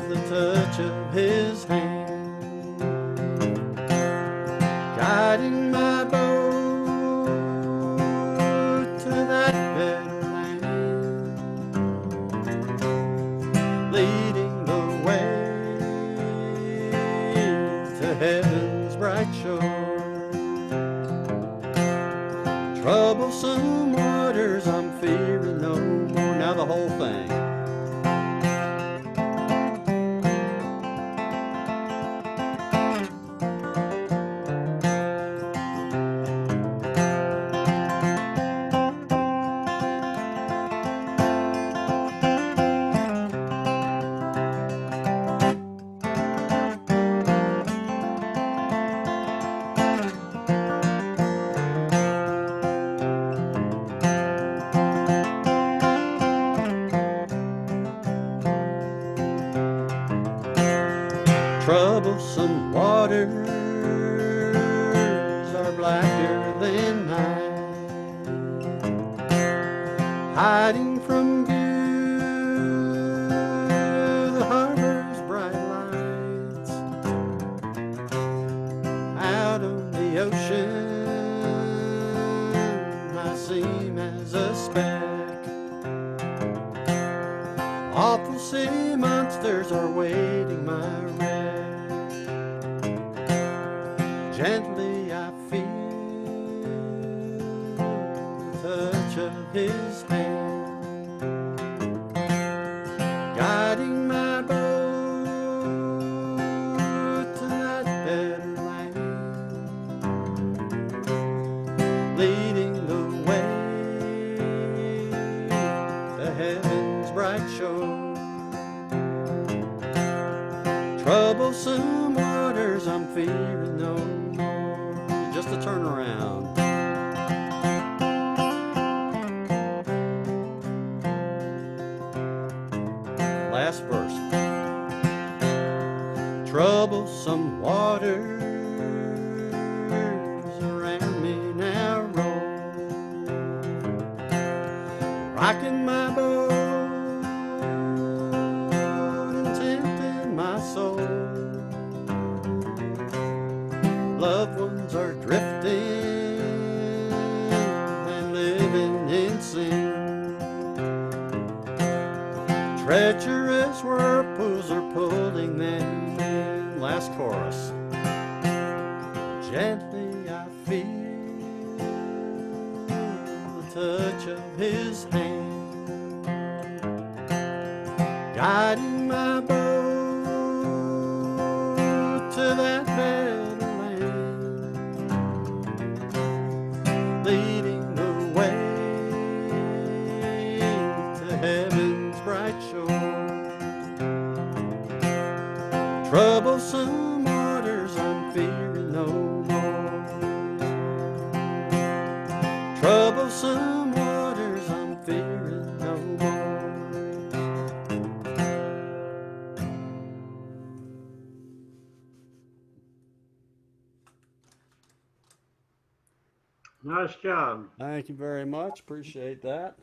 the touch of his hand, guiding my boat to that better land, leading the way to heaven's bright shore. Troublesome waters I'm fearing no more. Now the whole thing. Troublesome waters are blacker than night, hiding from view the harbor's bright lights. Out on the ocean I seem as a speck. Awful sea monsters are waiting my wreck. Gently I feel the touch of his hand, guiding my boat to that better land, leading the way to heaven's bright shore. Troublesome waters I'm fearing no more. Just a turnaround. Troublesome waters around me now roll, rocking my boat and tempting my soul. Loved ones are drifting and living in sin. Treacherous whirlpools are pulling them in. Last chorus. Gently I feel the touch of his hand, guiding my boat to that better land, leading the way to heaven's bright shore. Troublesome waters I'm fearing no more. Troublesome waters I'm fearing no more. Nice job. Thank you very much. Appreciate that.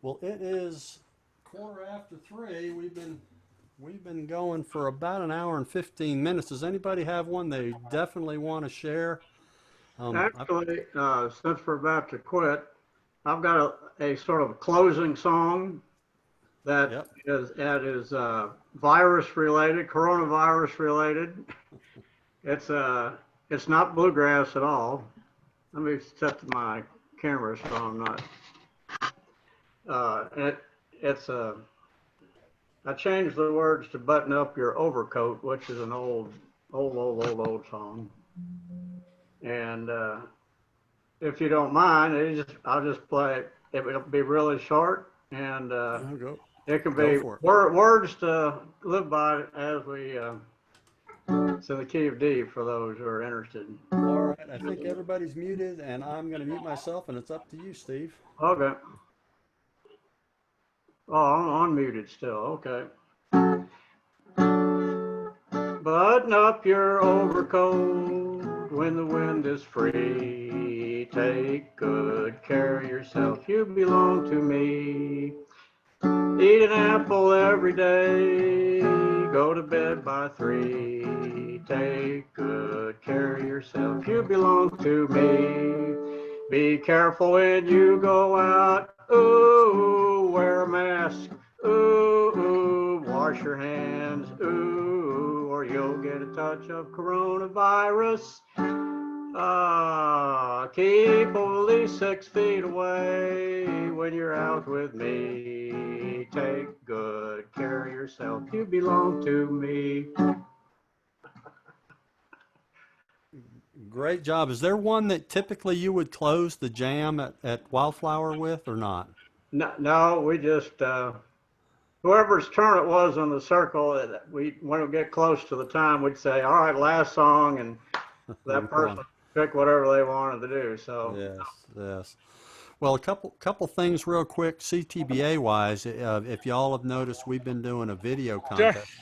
Well, it is 3:15. We've been going for about an hour and 15 minutes. Does anybody have one they definitely want to share? Actually, since we're about to quit, I've got a sort of closing song that Yep. is virus related, coronavirus related. It's not bluegrass at all. Let me set my camera so I'm not. I changed the words to "button up your overcoat," which is an old song. And if you don't mind, I'll just play it. It'll be really short, and Go it can be for it. words to live by as we. It's in the key of D for those who are interested. All right. I think everybody's muted, and I'm going to mute myself, and it's up to you, Steve. Okay. Oh, I'm unmuted still. Okay. Button up your overcoat when the wind is free. Take good care of yourself. You belong to me. Eat an apple every day. Go to bed by 3. Take good care of yourself. You belong to me. Be careful when you go out. Ooh, wear a mask. Ooh, wash your hands. Ooh, or you'll get a touch of coronavirus. Keep only 6 feet away when you're out with me. Take good care of yourself. You belong to me. Great job. Is there one that typically you would close the jam at Wildflower with or not? No, we just, whoever's turn it was on the circle, when we get close to the time, we'd say, all right, last song, and that person pick whatever they wanted to do. So Yes. Well, a couple things real quick, CTBA wise. If y'all have noticed, we've been doing a video contest.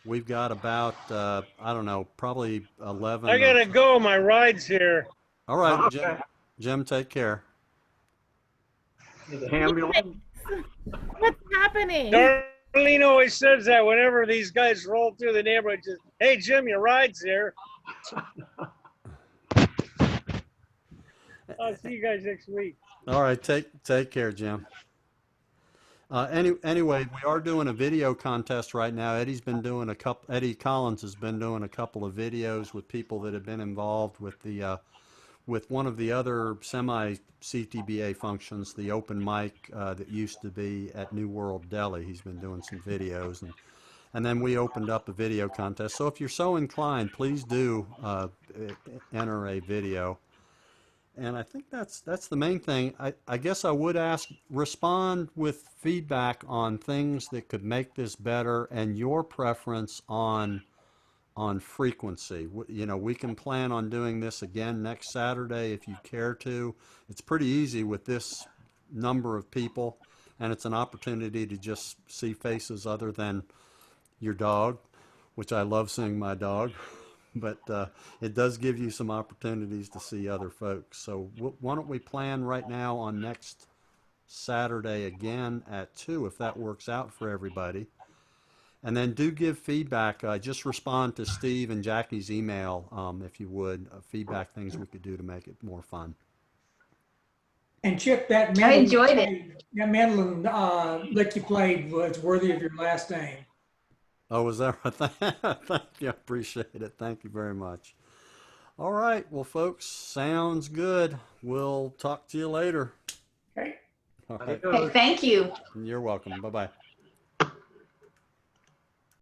We've got about I don't know, probably 11. I gotta go. My ride's here. All right, okay. Jim, take care. The ambulance. What's happening? Darlene always says that whenever these guys roll through the neighborhood. Just, hey, Jim, your ride's here. I'll see you guys next week. All right, take care, Jim. Anyway, we are doing a video contest right now. Eddie Collins has been doing a couple of videos with people that have been involved with the with one of the other semi-CTBA functions, the open mic that used to be at New World Deli. He's been doing some videos, and then we opened up a video contest. So if you're so inclined, please do enter a video. And I think that's the main thing. I guess I would respond with feedback on things that could make this better and your preference on frequency. We can plan on doing this again next Saturday if you care to. It's pretty easy with this number of people. and it's an opportunity to just see faces other than your dog, which I love seeing my dog. But it does give you some opportunities to see other folks. So why don't we plan right now on next Saturday again at 2, if that works out for everybody. And then do give feedback. Just respond to Steve and Jackie's email, if you would, feedback things we could do to make it more fun. And Chip, that I mandolin, enjoyed it. that mandolin lick you played was worthy of your last name. Oh, was that right? Thank you. I appreciate it. Thank you very much. All right. Well, folks, sounds good. We'll talk to you later. Okay. All right. Okay, thank you. You're welcome. Bye-bye.